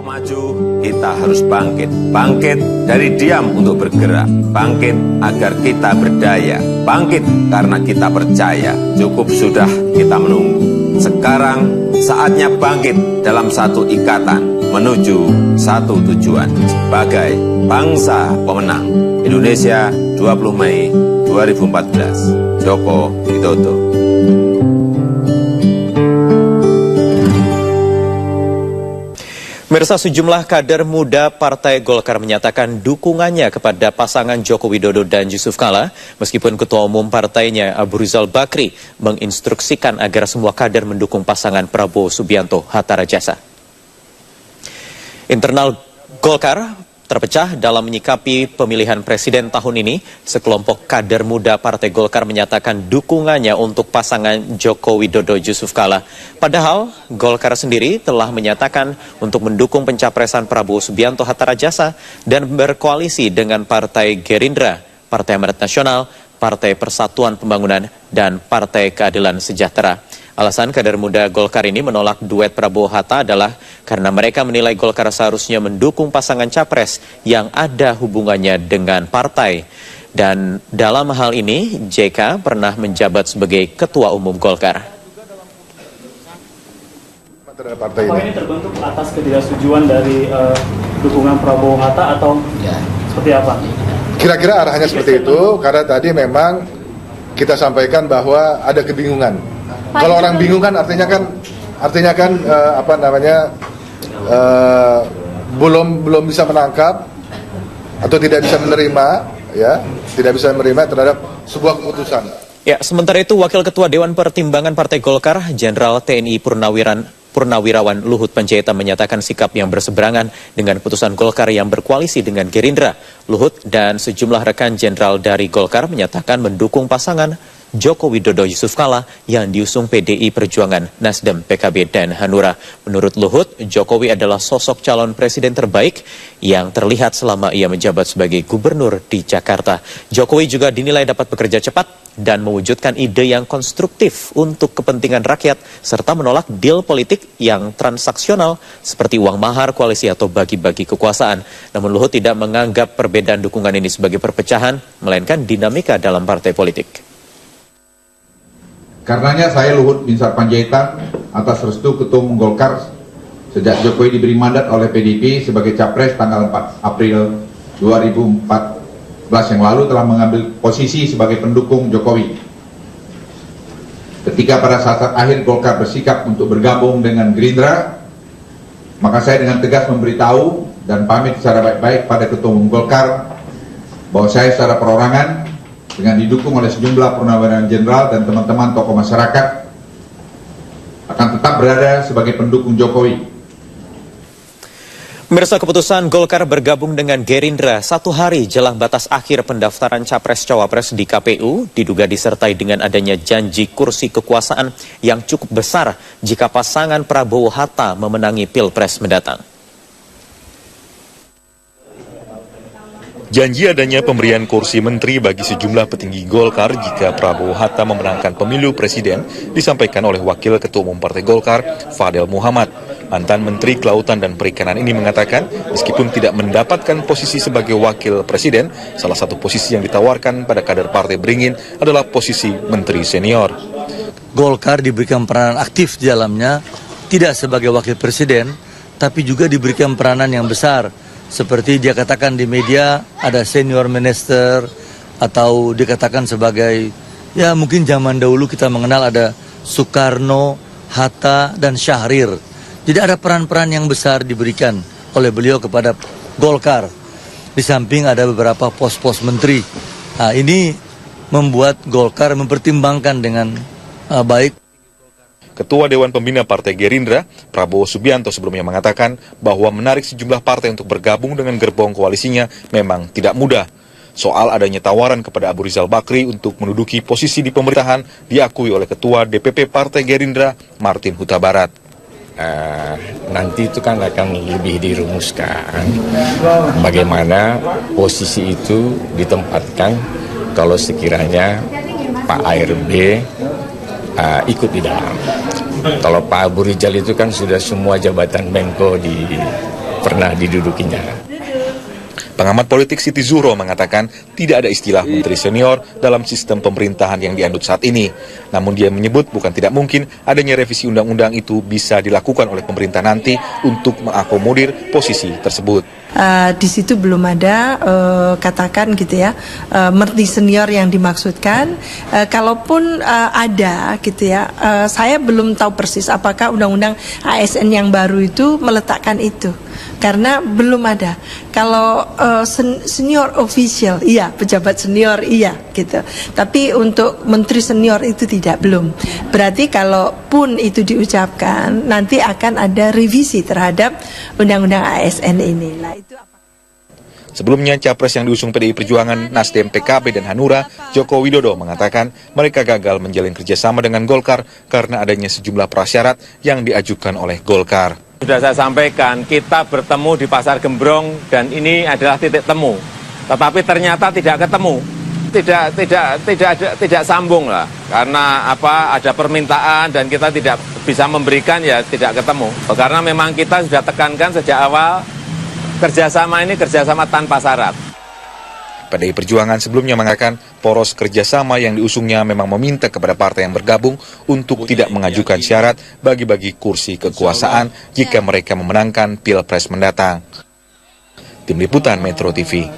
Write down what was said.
mau maju, kita harus bangkit. Bangkit dari diam untuk bergerak. Bangkit agar kita berdaya. Bangkit karena kita percaya. Cukup sudah kita menunggu. Sekarang saatnya bangkit dalam satu ikatan menuju satu tujuan. Sebagai bangsa pemenang. Indonesia 20 Mei 2014. Joko Widodo. Pemirsa, sejumlah kader muda Partai Golkar menyatakan dukungannya kepada pasangan Joko Widodo dan Yusuf Kala, meskipun Ketua Umum partainya Abu Rizal Bakri menginstruksikan agar semua kader mendukung pasangan Prabowo Subianto Hatta Rajasa. Internal Golkar terpecah dalam menyikapi pemilihan presiden tahun ini. Sekelompok kader muda Partai Golkar menyatakan dukungannya untuk pasangan Joko Widodo Yusuf Kala. Padahal Golkar sendiri telah menyatakan untuk mendukung pencapresan Prabowo Subianto Hatta Rajasa dan berkoalisi dengan Partai Gerindra, Partai Amanat Nasional, Partai Persatuan Pembangunan, dan Partai Keadilan Sejahtera. Alasan kader muda Golkar ini menolak duet Prabowo Hatta adalah karena mereka menilai Golkar seharusnya mendukung pasangan capres yang ada hubungannya dengan partai. Dan dalam hal ini, JK pernah menjabat sebagai Ketua Umum Golkar. Apakah ini terbentuk atas ketidaksetujuan dari dukungan Prabowo Hatta atau seperti apa? Kira-kira arahnya seperti itu, karena tadi memang kita sampaikan bahwa ada kebingungan. Kalau orang bingung kan artinya kan belum bisa menangkap atau tidak bisa menerima, tidak bisa menerima terhadap sebuah keputusan. Ya, sementara itu Wakil Ketua Dewan Pertimbangan Partai Golkar, Jenderal TNI Purnawirawan Luhut Panjaitan menyatakan sikap yang berseberangan dengan putusan Golkar yang berkoalisi dengan Gerindra. Luhut dan sejumlah rekan jenderal dari Golkar menyatakan mendukung pasangan Joko Widodo Yusuf Kala yang diusung PDI Perjuangan, Nasdem, PKB, dan Hanura. Menurut Luhut, Jokowi adalah sosok calon presiden terbaik yang terlihat selama ia menjabat sebagai gubernur di Jakarta. Jokowi juga dinilai dapat bekerja cepat dan mewujudkan ide yang konstruktif untuk kepentingan rakyat, serta menolak deal politik yang transaksional seperti uang mahar, koalisi, atau bagi-bagi kekuasaan. Namun Luhut tidak menganggap perbedaan dukungan ini sebagai perpecahan, melainkan dinamika dalam partai politik. Karenanya saya Luhut Binsar Panjaitan atas restu Ketua Umum Golkar sejak Jokowi diberi mandat oleh PDIP sebagai capres tanggal 4 April 2014 yang lalu telah mengambil posisi sebagai pendukung Jokowi. Ketika pada saat akhir Golkar bersikap untuk bergabung dengan Gerindra, maka saya dengan tegas memberitahu dan pamit secara baik-baik pada Ketua Umum Golkar bahwa saya secara perorangan dengan didukung oleh sejumlah purnawirawan jenderal dan teman-teman tokoh masyarakat akan tetap berada sebagai pendukung Jokowi. Pemirsa, keputusan Golkar bergabung dengan Gerindra satu hari jelang batas akhir pendaftaran Capres-Cawapres di KPU diduga disertai dengan adanya janji kursi kekuasaan yang cukup besar jika pasangan Prabowo Hatta memenangi Pilpres mendatang. Janji adanya pemberian kursi menteri bagi sejumlah petinggi Golkar jika Prabowo Hatta memenangkan pemilu presiden disampaikan oleh Wakil Ketua Umum Partai Golkar, Fadel Muhammad. Mantan Menteri Kelautan dan Perikanan ini mengatakan meskipun tidak mendapatkan posisi sebagai wakil presiden, salah satu posisi yang ditawarkan pada kader partai beringin adalah posisi menteri senior. Golkar diberikan peranan aktif di dalamnya, tidak sebagai wakil presiden, tapi juga diberikan peranan yang besar. Seperti dia katakan di media ada senior minister atau dikatakan sebagai, ya mungkin zaman dahulu kita mengenal ada Soekarno, Hatta, dan Syahrir. Jadi ada peran-peran yang besar diberikan oleh beliau kepada Golkar. Di samping ada beberapa pos-pos menteri. Nah, ini membuat Golkar mempertimbangkan dengan baik. Ketua Dewan Pembina Partai Gerindra, Prabowo Subianto sebelumnya mengatakan bahwa menarik sejumlah partai untuk bergabung dengan gerbong koalisinya memang tidak mudah. Soal adanya tawaran kepada Abu Rizal Bakri untuk menduduki posisi di pemerintahan diakui oleh Ketua DPP Partai Gerindra, Martin Huta Barat. Nanti itu kan akan lebih dirumuskan bagaimana posisi itu ditempatkan kalau sekiranya Pak ARB ikut di dalam. Kalau Pak Abu Rizal itu kan sudah semua jabatan Menko pernah didudukinya. Pengamat politik Siti Zuhro mengatakan tidak ada istilah menteri senior dalam sistem pemerintahan yang dianut saat ini. Namun dia menyebut bukan tidak mungkin adanya revisi undang-undang itu bisa dilakukan oleh pemerintah nanti untuk mengakomodir posisi tersebut. Di situ belum ada katakan gitu ya menteri senior yang dimaksudkan. Kalaupun ada gitu ya, saya belum tahu persis apakah undang-undang ASN yang baru itu meletakkan itu. Karena belum ada. Kalau senior official, iya, pejabat senior, iya, gitu. Tapi untuk menteri senior itu belum. Berarti kalaupun itu diucapkan, nanti akan ada revisi terhadap undang-undang ASN ini. Nah, itu apa? Sebelumnya, capres yang diusung PDI Perjuangan, Nasdem, PKB, dan Hanura, Joko Widodo mengatakan mereka gagal menjalin kerjasama dengan Golkar karena adanya sejumlah prasyarat yang diajukan oleh Golkar. Sudah saya sampaikan, kita bertemu di Pasar Gembrong dan ini adalah titik temu. Tetapi ternyata tidak ketemu, tidak sambung lah. Karena ada permintaan dan kita tidak bisa memberikan, ya tidak ketemu. Karena memang kita sudah tekankan sejak awal kerjasama ini kerjasama tanpa syarat. PDI Perjuangan sebelumnya mengatakan poros kerjasama yang diusungnya memang meminta kepada partai yang bergabung untuk tidak mengajukan syarat bagi-bagi kursi kekuasaan jika mereka memenangkan Pilpres mendatang. Tim Liputan Metro TV.